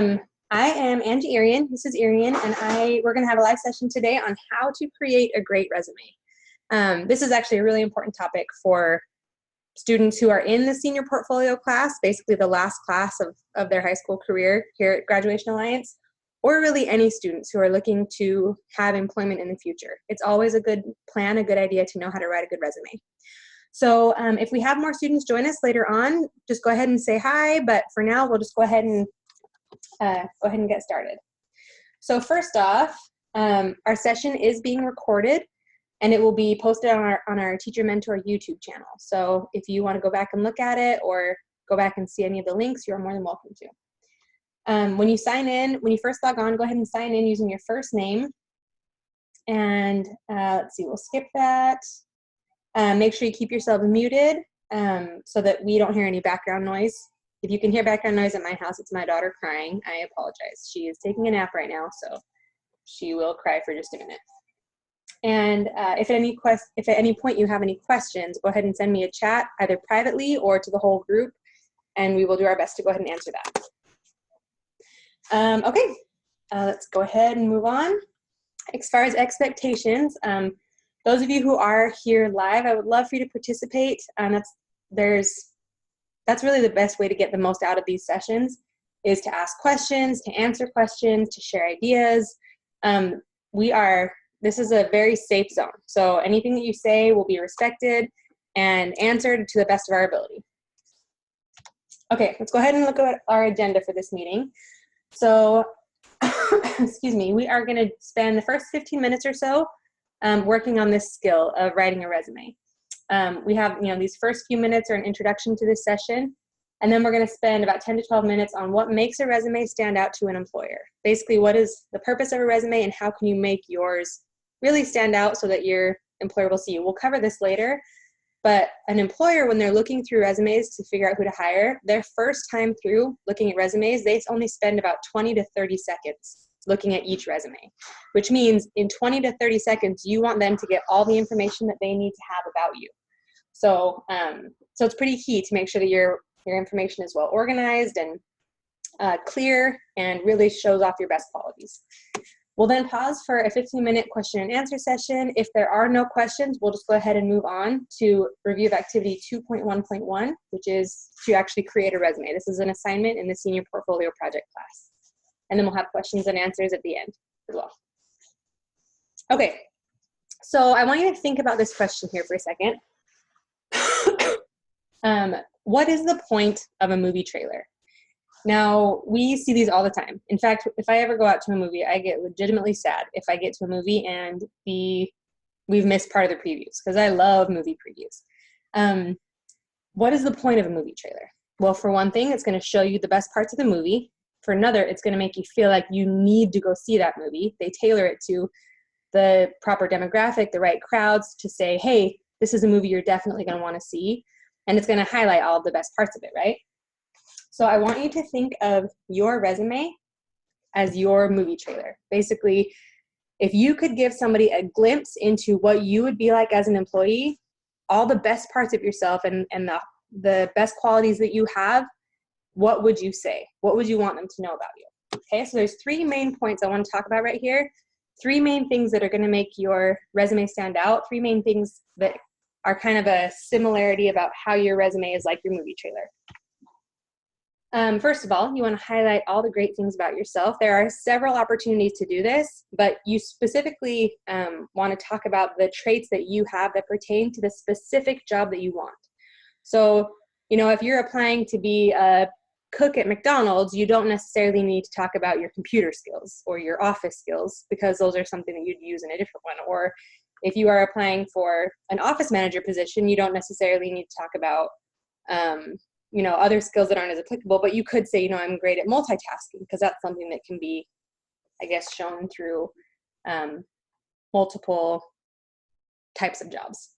I am Angie Arian. This is Arian, and we're going to have a live session today on how to create a great resume. This is actually a really important topic for students who are in the senior portfolio class, basically the last class of their high school career here at Graduation Alliance, or really any students who are looking to have employment in the future. It's always a good plan, a good idea to know how to write a good resume. So if we have more students join us later on, just go ahead and say hi, but for now, we'll just go ahead and get started. So first off, our session is being recorded and it will be posted on our Teacher Mentor YouTube channel. So if you want to go back and look at it or go back and see any of the links, you're more than welcome to. When you sign in, when you first log on, go ahead and sign in using your first name. And let's see, we'll skip that. Make sure you keep yourself muted so that we don't hear any background noise. If you can hear background noise at my house, it's my daughter crying. I apologize. She is taking a nap right now, so she will cry for just a minute. And if at any point you have any questions, go ahead and send me a chat, either privately or to the whole group, and we will do our best to go ahead and answer that. Okay, let's go ahead and move on. As far as expectations, those of you who are here live, I would love for you to participate. That's really the best way to get the most out of these sessions, is to ask questions, to answer questions, to share ideas. This is a very safe zone. So anything that you say will be respected and answered to the best of our ability. Okay, let's go ahead and look at our agenda for this meeting. So, excuse me, we are gonna spend the first 15 minutes or so working on this skill of writing a resume. We have, these first few minutes are an introduction to this session, and then we're going to spend about 10 to 12 minutes on what makes a resume stand out to an employer. Basically, what is the purpose of a resume and how can you make yours really stand out so that your employer will see you. We'll cover this later, but an employer, when they're looking through resumes to figure out who to hire, their first time through looking at resumes, they only spend about 20 to 30 seconds looking at each resume, which means in 20 to 30 seconds, you want them to get all the information that they need to have about you. So, so it's pretty key to make sure that your information is well organized and clear and really shows off your best qualities. We'll then pause for a 15-minute question and answer session. If there are no questions, we'll just go ahead and move on to review of activity 2.1.1, which is to actually create a resume. This is an assignment in the senior portfolio project class. And then we'll have questions and answers at the end as well. Okay, so I want you to think about this question here for a second. What is the point of a movie trailer? Now, we see these all the time. In fact, if I ever go out to a movie, I get legitimately sad if I get to a movie and we've missed part of the previews, because I love movie previews. What is the point of a movie trailer? Well, for one thing, it's going to show you the best parts of the movie. For another, it's going to make you feel like you need to go see that movie. They tailor it to the proper demographic, the right crowds, to say, hey, this is a movie you're definitely going to want to see. And it's going to highlight all of the best parts of it, right? So I want you to think of your resume as your movie trailer. Basically, if you could give somebody a glimpse into what you would be like as an employee, all the best parts of yourself and the best qualities that you have, what would you say? What would you want them to know about you? Okay, so there's three main points I want to talk about right here. Three main things that are going to make your resume stand out. Three main things that are kind of a similarity about how your resume is like your movie trailer. First of all, you want to highlight all the great things about yourself. There are several opportunities to do this, but you specifically want to talk about the traits that you have that pertain to the specific job that you want. So, if you're applying to be a cook at McDonald's, you don't necessarily need to talk about your computer skills or your office skills, because those are something that you'd use in a different one. Or if you are applying for an office manager position, you don't necessarily need to talk about, other skills that aren't as applicable, but you could say, I'm great at multitasking, because that's something that can be, I guess, shown through multiple types of jobs.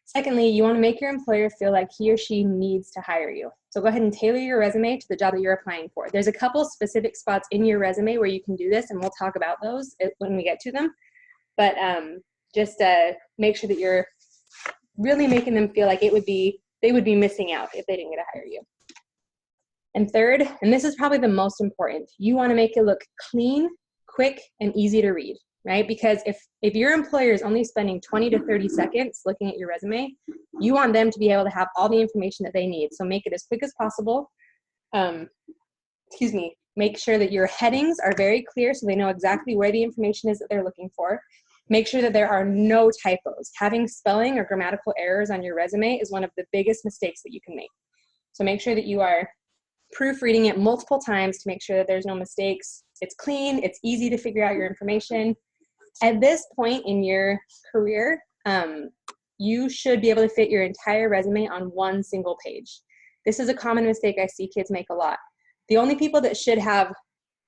Secondly, you want to make your employer feel like he or she needs to hire you. So go ahead and tailor your resume to the job that you're applying for. There's a couple specific spots in your resume where you can do this, and we'll talk about those when we get to them. But just make sure that you're really making them feel like they would be missing out if they didn't get to hire you. And third, and this is probably the most important, you want to make it look clean, quick, and easy to read, right? Because if your employer is only spending 20 to 30 seconds looking at your resume, you want them to be able to have all the information that they need. So make it as quick as possible. Make sure that your headings are very clear so they know exactly where the information is that they're looking for. Make sure that there are no typos. Having spelling or grammatical errors on your resume is one of the biggest mistakes that you can make. So make sure that you are proofreading it multiple times to make sure that there's no mistakes. It's clean, it's easy to figure out your information. At this point in your career, you should be able to fit your entire resume on one single page. This is a common mistake I see kids make a lot. The only people that should have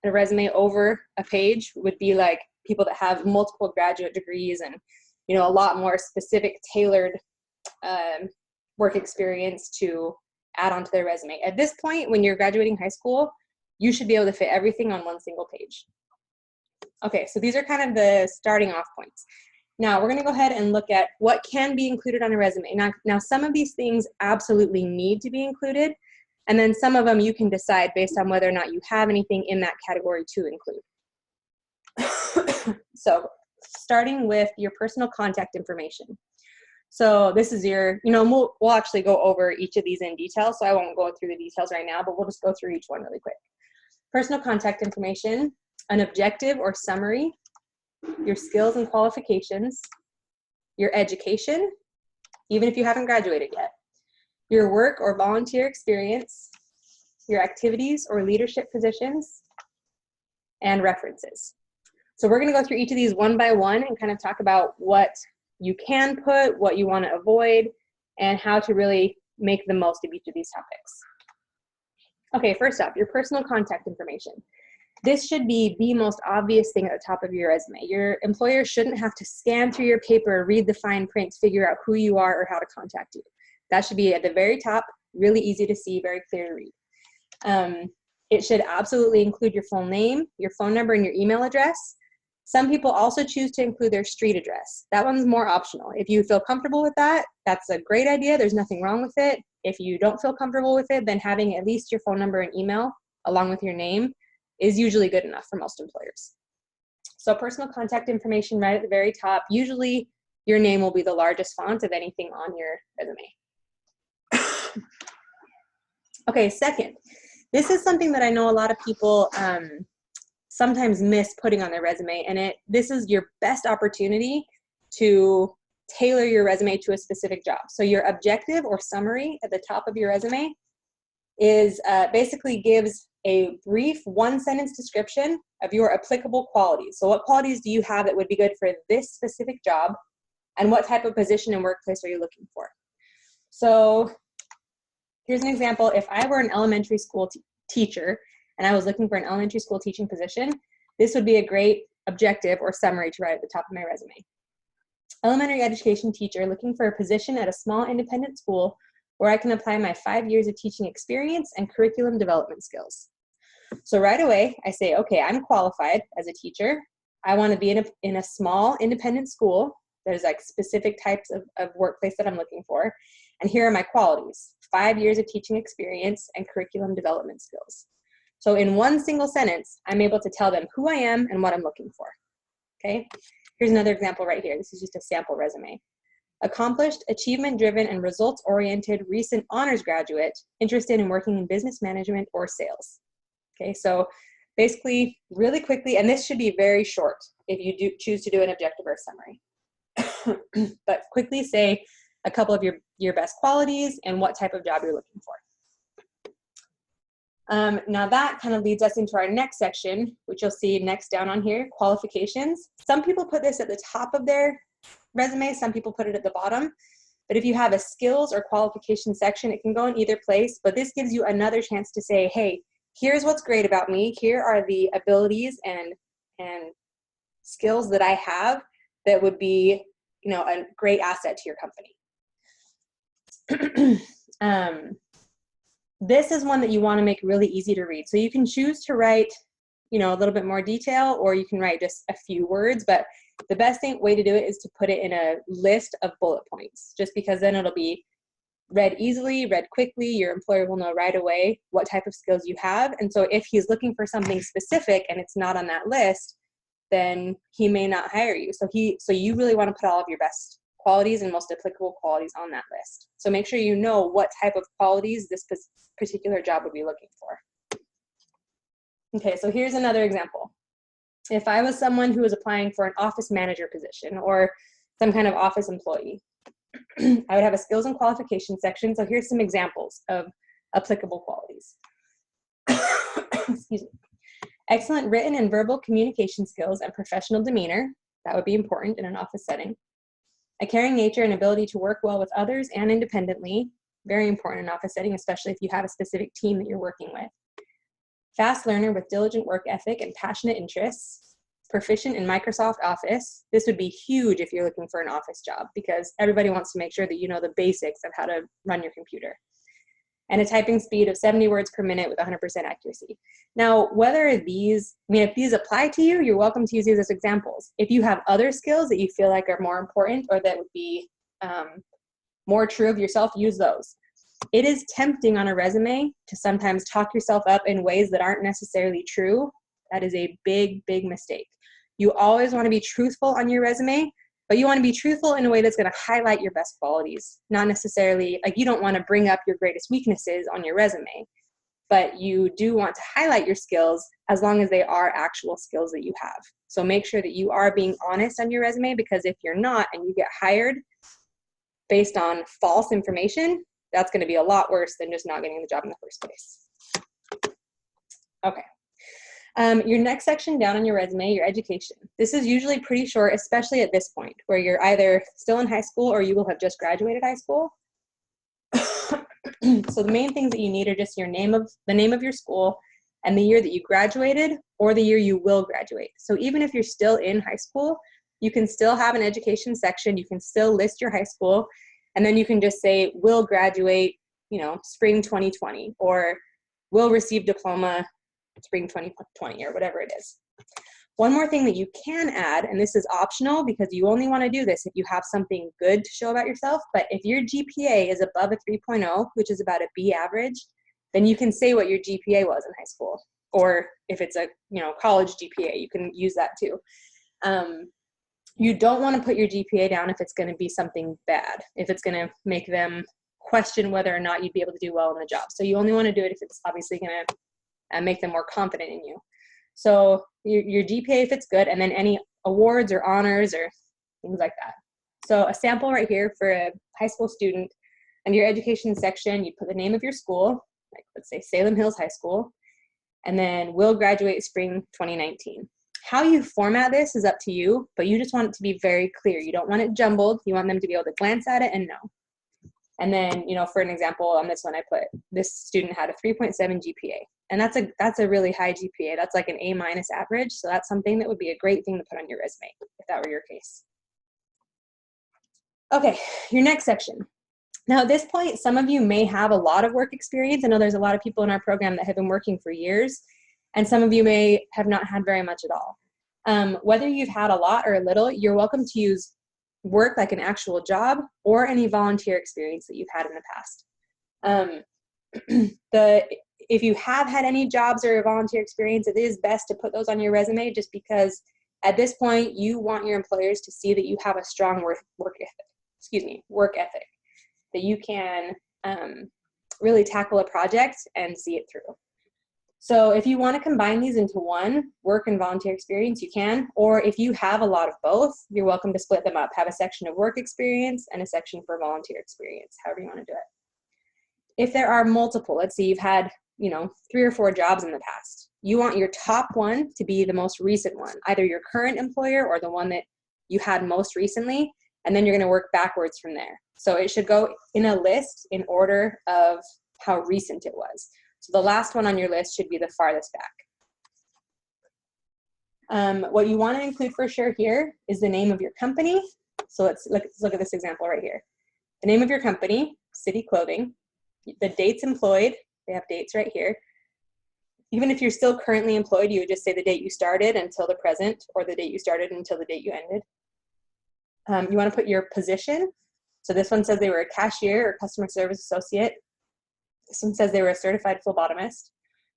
a resume over a page would be like people that have multiple graduate degrees and, you know, a lot more specific tailored work experience to add onto their resume. At this point, when you're graduating high school, you should be able to fit everything on one single page. Okay, so these are kind of the starting off points. Now we're going to go ahead and look at what can be included on a resume. Now some of these things absolutely need to be included, and then some of them you can decide based on whether or not you have anything in that category to include. So starting with your personal contact information. So this is your, we'll actually go over each of these in detail, so I won't go through the details right now, but we'll just go through each one really quick. Personal contact information, an objective or summary, your skills and qualifications, your education, even if you haven't graduated yet, your work or volunteer experience, your activities or leadership positions, and references. So we're going to go through each of these one by one and kind of talk about what you can put, what you want to avoid, and how to really make the most of each of these topics. Okay, first up, your personal contact information. This should be the most obvious thing at the top of your resume. Your employer shouldn't have to scan through your paper, read the fine print, figure out who you are or how to contact you. That should be at the very top, really easy to see, very clear to read. It should absolutely include your full name, your phone number, and your email address. Some people also choose to include their street address. That one's more optional. If you feel comfortable with that, that's a great idea. There's nothing wrong with it. If you don't feel comfortable with it, then having at least your phone number and email along with your name is usually good enough for most employers. So personal contact information right at the very top. Usually your name will be the largest font of anything on your resume. Okay, second, this is something that I know a lot of people sometimes miss putting on their resume, and this is your best opportunity to tailor your resume to a specific job. So your objective or summary at the top of your resume is basically gives a brief one-sentence description of your applicable qualities. So what qualities do you have that would be good for this specific job, and what type of position and workplace are you looking for? So here's an example. If I were an elementary school teacher and I was looking for an elementary school teaching position, this would be a great objective or summary to write at the top of my resume. Elementary education teacher looking for a position at a small independent school where I can apply my 5 years of teaching experience and curriculum development skills. So right away, I say, okay, I'm qualified as a teacher. I want to be in a small independent school. There's like specific types of workplace that I'm looking for. And here are my qualities: 5 years of teaching experience and curriculum development skills. So in one single sentence, I'm able to tell them who I am and what I'm looking for. Okay, here's another example right here. This is just a sample resume. Accomplished, achievement-driven, and results-oriented recent honors graduate interested in working in business management or sales. Okay, so basically, really quickly, and this should be very short if you do choose to do an objective or a summary. But quickly say a couple of your best qualities and what type of job you're looking for. Now that kind of leads us into our next section, which you'll see next down on here, qualifications. Some people put this at the top of their resume, some people put it at the bottom. But if you have a skills or qualification section, it can go in either place, but this gives you another chance to say, hey, here's what's great about me. Here are the abilities and skills that I have that would be, a great asset to your company. This is one that you want to make really easy to read. So you can choose to write, a little bit more detail, or you can write just a few words, but the best way to do it is to put it in a list of bullet points, just because then it'll be read easily, read quickly. Your employer will know right away what type of skills you have. And so if he's looking for something specific and it's not on that list, then he may not hire you. So you really want to put all of your best qualities and most applicable qualities on that list. So make sure you know what type of qualities this particular job would be looking for. Okay, so here's another example. If I was someone who was applying for an office manager position or some kind of office employee, I would have a skills and qualifications section. So here's some examples of applicable qualities. Excuse me. Excellent written and verbal communication skills and professional demeanor. That would be important in an office setting. A caring nature and ability to work well with others and independently. Very important in an office setting, especially if you have a specific team that you're working with. Fast learner with diligent work ethic and passionate interests. Proficient in Microsoft Office. This would be huge if you're looking for an office job because everybody wants to make sure that you know the basics of how to run your computer. And a typing speed of 70 words per minute with 100% accuracy. Now, if these apply to you, you're welcome to use these as examples. If you have other skills that you feel like are more important or that would be more true of yourself, use those. It is tempting on a resume to sometimes talk yourself up in ways that aren't necessarily true. That is a big, big mistake. You always want to be truthful on your resume, but you want to be truthful in a way that's going to highlight your best qualities. Not necessarily, like you don't want to bring up your greatest weaknesses on your resume, but you do want to highlight your skills as long as they are actual skills that you have. So make sure that you are being honest on your resume, because if you're not and you get hired based on false information, that's going to be a lot worse than just not getting the job in the first place. Okay. Your next section down on your resume, your education. This is usually pretty short, especially at this point where you're either still in high school or you will have just graduated high school. So the main things that you need are just the name of your school and the year that you graduated or the year you will graduate. So even if you're still in high school, you can still have an education section. You can still list your high school, and then you can just say, will graduate, spring 2020, or will receive diploma spring 2020, or whatever it is. One more thing that you can add, and this is optional because you only want to do this if you have something good to show about yourself, but if your GPA is above a 3.0, which is about a B average, then you can say what your GPA was in high school. Or if it's a college GPA, you can use that too. You don't want to put your GPA down if it's going to be something bad, if it's going to make them question whether or not you'd be able to do well in the job. So you only want to do it if it's obviously going to make them more confident in you. So your GPA, if it's good, and then any awards or honors or things like that. So a sample right here for a high school student, and your education section, you put the name of your school, like let's say Salem Hills High School, and then will graduate spring 2019. How you format this is up to you, but you just want it to be very clear. You don't want it jumbled. You want them to be able to glance at it and know. And then, for an example, on this one, I put this student had a 3.7 GPA. And that's a really high GPA. That's like an A- average. So that's something that would be a great thing to put on your resume if that were your case. Okay, your next section. Now at this point, some of you may have a lot of work experience. I know there's a lot of people in our program that have been working for years, and some of you may have not had very much at all. Whether you've had a lot or a little, you're welcome to use work like an actual job or any volunteer experience that you've had in the past. If you have had any jobs or volunteer experience, it is best to put those on your resume, just because at this point you want your employers to see that you have a strong work ethic, that you can really tackle a project and see it through. So if you want to combine these into one, work and volunteer experience, you can. Or if you have a lot of both, you're welcome to split them up. Have a section of work experience and a section for volunteer experience, however you want to do it. If there are multiple, let's say you've had 3 or 4 jobs in the past, you want your top one to be the most recent one, either your current employer or the one that you had most recently, and then you're going to work backwards from there. So it should go in a list in order of how recent it was. So the last one on your list should be the farthest back. What you want to include for sure here is the name of your company. So let's look at this example right here. The name of your company, City Clothing, the dates employed, they have dates right here. Even if you're still currently employed, you would just say the date you started until the present, or the date you started until the date you ended. You want to put your position. So this one says they were a cashier or customer service associate. This one says they were a certified phlebotomist.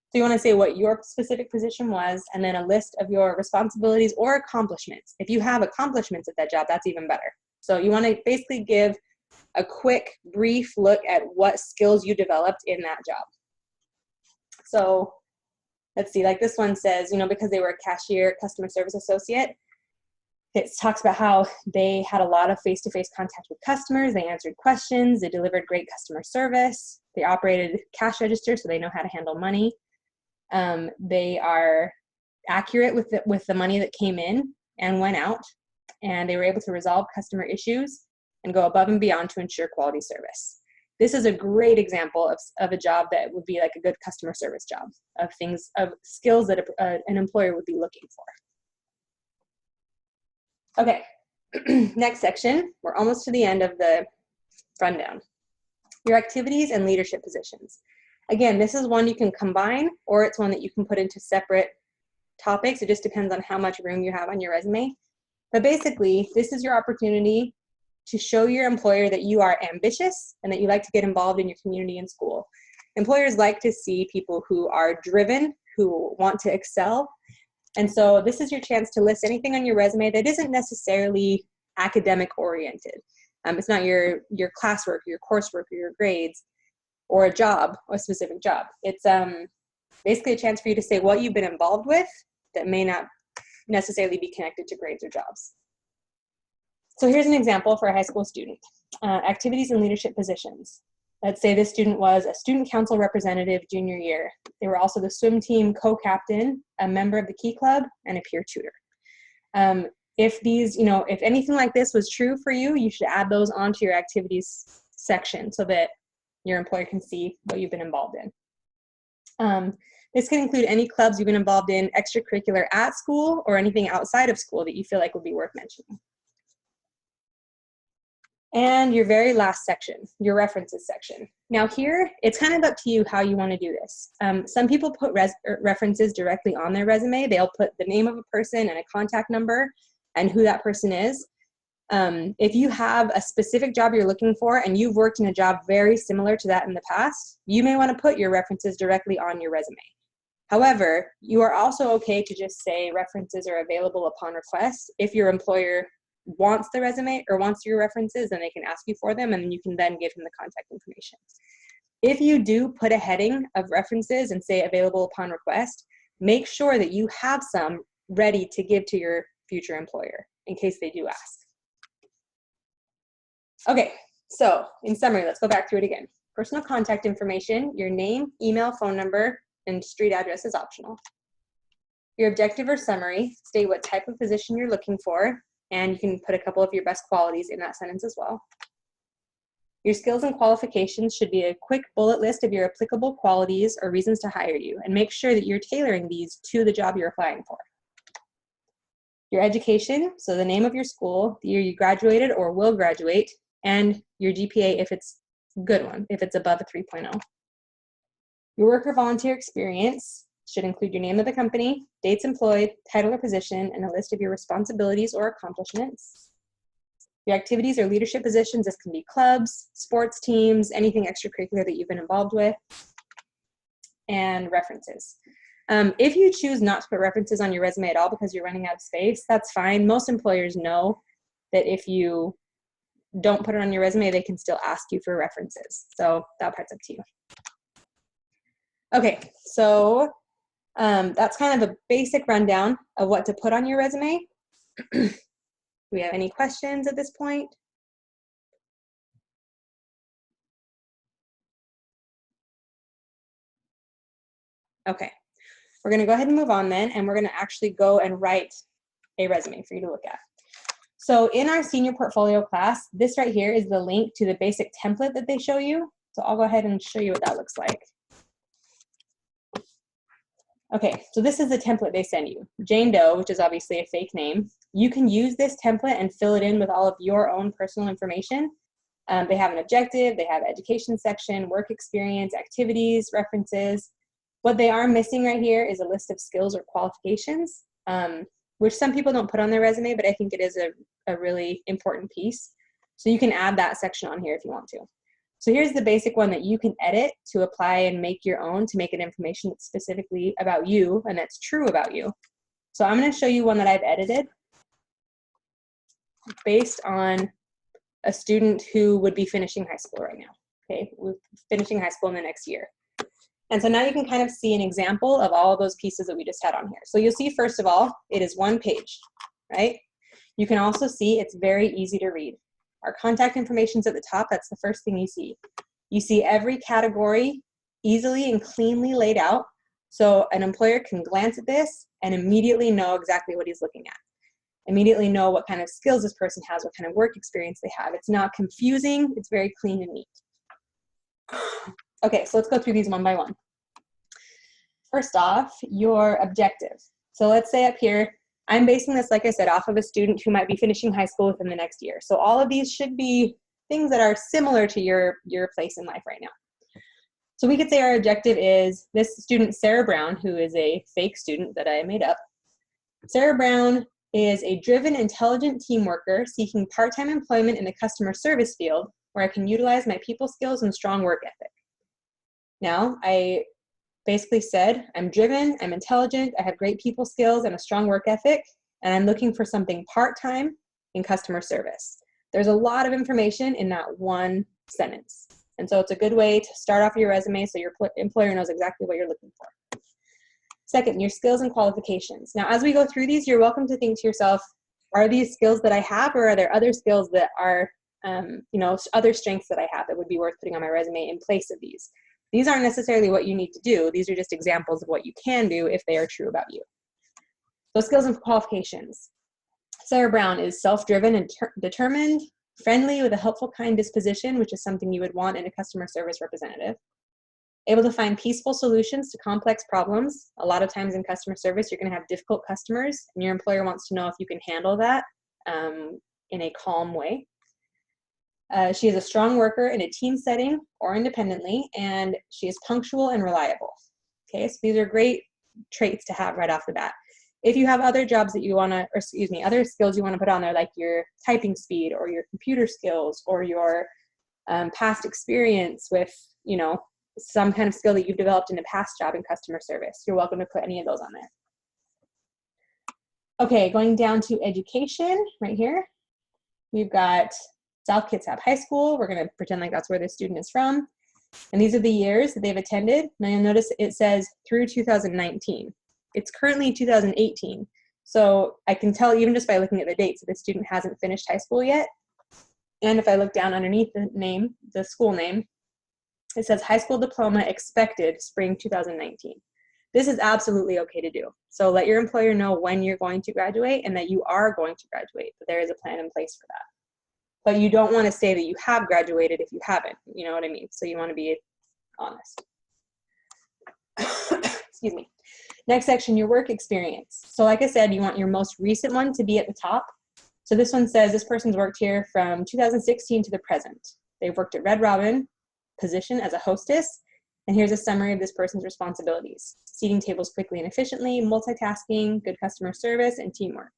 So you want to say what your specific position was, and then a list of your responsibilities or accomplishments. If you have accomplishments at that job, that's even better. So you want to basically give a quick, brief look at what skills you developed in that job. So let's see, like this one says, because they were a cashier, customer service associate, it talks about how they had a lot of face-to-face contact with customers. They answered questions. They delivered great customer service. They operated cash register, so they know how to handle money. They are accurate with the money that came in and went out, and they were able to resolve customer issues and go above and beyond to ensure quality service. This is a great example of a job that would be like a good customer service job, of skills that an employer would be looking for. Okay, next section. We're almost to the end of the rundown. Your activities and leadership positions. Again, this is one you can combine, or it's one that you can put into separate topics. It just depends on how much room you have on your resume. But basically, this is your opportunity to show your employer that you are ambitious and that you like to get involved in your community and school. Employers like to see people who are driven, who want to excel. And so this is your chance to list anything on your resume that isn't necessarily academic oriented. It's not your classwork, your coursework, or your grades, or a specific job. It's basically a chance for you to say what you've been involved with that may not necessarily be connected to grades or jobs. So here's an example for a high school student. Activities and leadership positions. Let's say this student was a student council representative junior year. They were also the swim team co-captain, a member of the Key Club, and a peer tutor. If anything like this was true for you, you should add those onto your activities section so that your employer can see what you've been involved in. This can include any clubs you've been involved in, extracurricular at school, or anything outside of school that you feel like would be worth mentioning. And your very last section, your references section. Now here, it's kind of up to you how you want to do this. Some people put references directly on their resume. They'll put the name of a person and a contact number and who that person is. If you have a specific job you're looking for and you've worked in a job very similar to that in the past, you may want to put your references directly on your resume. However, you are also okay to just say references are available upon request. If your employer wants the resume or wants your references, then they can ask you for them, and you can then give them the contact information. If you do put a heading of references and say available upon request, make sure that you have some ready to give to your future employer in case they do ask. Okay, so in summary, let's go back through it again. Personal contact information, your name, email, phone number, and street address is optional. Your objective or summary, state what type of position you're looking for, and you can put a couple of your best qualities in that sentence as well. Your skills and qualifications should be a quick bullet list of your applicable qualities or reasons to hire you, and make sure that you're tailoring these to the job you're applying for. Your education, so the name of your school, the year you graduated or will graduate, and your GPA if it's a good one, if it's above a 3.0. Your work or volunteer experience should include your name of the company, dates employed, title or position, and a list of your responsibilities or accomplishments. Your activities or leadership positions, this can be clubs, sports teams, anything extracurricular that you've been involved with, and references. If you choose not to put references on your resume at all because you're running out of space, that's fine. Most employers know that if you don't put it on your resume, they can still ask you for references. So that part's up to you. Okay, so that's kind of a basic rundown of what to put on your resume. Do we have any questions at this point? Okay, we're gonna go ahead and move on then, and we're gonna actually go and write a resume for you to look at. So in our senior portfolio class, this right here is the link to the basic template that they show you. So I'll go ahead and show you what that looks like. Okay, so this is the template they send you. Jane Doe, which is obviously a fake name. You can use this template and fill it in with all of your own personal information. They have an objective, they have education section, work experience, activities, references. What they are missing right here is a list of skills or qualifications, which some people don't put on their resume, but I think it is a really important piece. So you can add that section on here if you want to. So here's the basic one that you can edit to apply and make your own to make it information that's specifically about you and that's true about you. So I'm going to show you one that I've edited based on a student who would be finishing high school right now. Okay, we're finishing high school in the next year. And so now you can kind of see an example of all of those pieces that we just had on here. So you'll see, first of all, it is one page, right? You can also see it's very easy to read. Our contact information is at the top. That's the first thing you see. You see every category easily and cleanly laid out, so an employer can glance at this and immediately know exactly what he's looking at. Immediately know what kind of skills this person has, what kind of work experience they have. It's not confusing. It's very clean and neat. Okay, so let's go through these one by one. First off, your objective. So let's say up here, I'm basing this, like I said, off of a student who might be finishing high school within the next year. So all of these should be things that are similar to your place in life right now. So we could say our objective is this student, Sarah Brown, who is a fake student that I made up. Sarah Brown is a driven, intelligent team worker seeking part-time employment in the customer service field where I can utilize my people skills and strong work ethic. Now, I basically said, I'm driven, I'm intelligent, I have great people skills and a strong work ethic, and I'm looking for something part-time in customer service. There's a lot of information in that one sentence. And so it's a good way to start off your resume so your employer knows exactly what you're looking for. Second, your skills and qualifications. Now, as we go through these, you're welcome to think to yourself, are these skills that I have, or are there other skills that are, other strengths that I have that would be worth putting on my resume in place of these? These aren't necessarily what you need to do. These are just examples of what you can do if they are true about you. So skills and qualifications. Sarah Brown is self-driven and determined, friendly with a helpful, kind disposition, which is something you would want in a customer service representative. Able to find peaceful solutions to complex problems. A lot of times in customer service, you're going to have difficult customers, and your employer wants to know if you can handle that in a calm way. She is a strong worker in a team setting or independently, and she is punctual and reliable. Okay, so these are great traits to have right off the bat. If you have other jobs that you want to, other skills you want to put on there, like your typing speed or your computer skills or your past experience with, some kind of skill that you've developed in a past job in customer service, you're welcome to put any of those on there. Okay, going down to education right here. We've got South Kitsap High School. We're going to pretend like that's where the student is from. And these are the years that they've attended. Now you'll notice it says through 2019. It's currently 2018. So I can tell even just by looking at the dates that the student hasn't finished high school yet. And if I look down underneath the name, the school name, it says high school diploma expected spring 2019. This is absolutely okay to do. So let your employer know when you're going to graduate and that you are going to graduate, that there is a plan in place for that. But you don't want to say that you have graduated if you haven't, you know what I mean? So you want to be honest. Excuse me. Next section, your work experience. So like I said, you want your most recent one to be at the top. So this one says this person's worked here from 2016 to the present. They've worked at Red Robin, position as a hostess, and here's a summary of this person's responsibilities. Seating tables quickly and efficiently, multitasking, good customer service, and teamwork.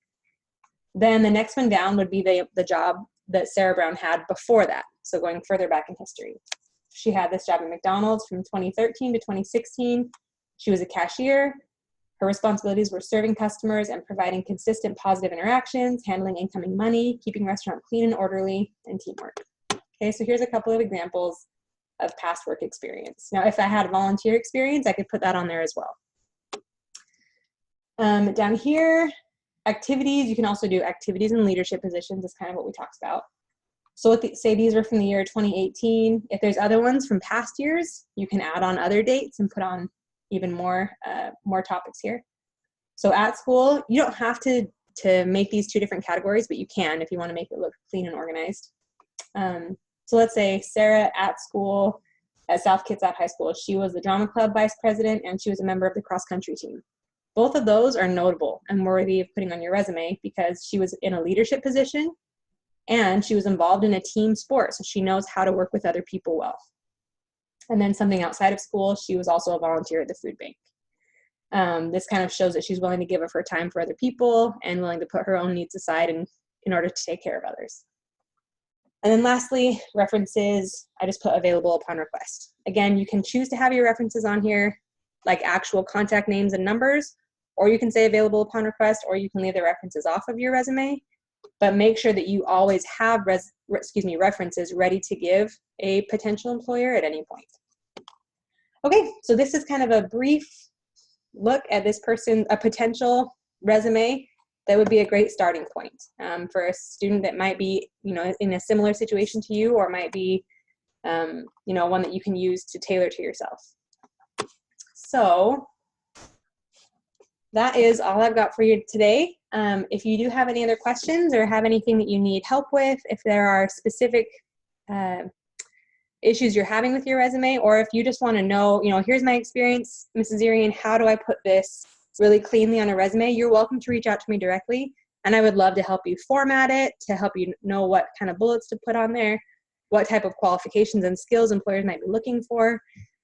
Then the next one down would be the job that Sarah Brown had before that, so going further back in history. She had this job at McDonald's from 2013 to 2016. She was a cashier. Her responsibilities were serving customers and providing consistent positive interactions, handling incoming money, keeping restaurant clean and orderly, and teamwork. Okay, so here's a couple of examples of past work experience. Now, if I had volunteer experience, I could put that on there as well. Down here, activities, you can also do activities and leadership positions. Is kind of what we talked about. So say these are from the year 2018. If there's other ones from past years, you can add on other dates and put on even more topics here. So at school, you don't have to make these two different categories, but you can if you want to make it look clean and organized. So let's say Sarah at school at South Kitsap High School, she was the drama club vice president and she was a member of the cross country team. Both of those are notable and worthy of putting on your resume because she was in a leadership position and she was involved in a team sport, so she knows how to work with other people well. And then something outside of school, she was also a volunteer at the food bank. This kind of shows that she's willing to give of her time for other people and willing to put her own needs aside in order to take care of others. And then lastly, references, I just put available upon request. Again, you can choose to have your references on here, like actual contact names and numbers, or you can say available upon request, or you can leave the references off of your resume, but make sure that you always have references ready to give a potential employer at any point. Okay, so this is kind of a brief look at this person, a potential resume that would be a great starting point for a student that might be, in a similar situation to you, or might be, one that you can use to tailor to yourself. So that is all I've got for you today. If you do have any other questions or have anything that you need help with, if there are specific issues you're having with your resume, or if you just want to know, here's my experience, Mrs. Irian, how do I put this really cleanly on a resume, you're welcome to reach out to me directly, and I would love to help you format it, to help you know what kind of bullets to put on there, what type of qualifications and skills employers might be looking for.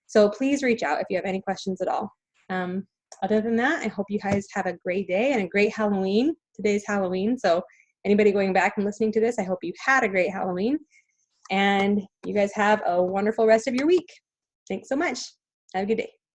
So please reach out if you have any questions at all. Other than that, I hope you guys have a great day and a great Halloween. Today's Halloween, so anybody going back and listening to this, I hope you've had a great Halloween. And you guys have a wonderful rest of your week. Thanks so much. Have a good day.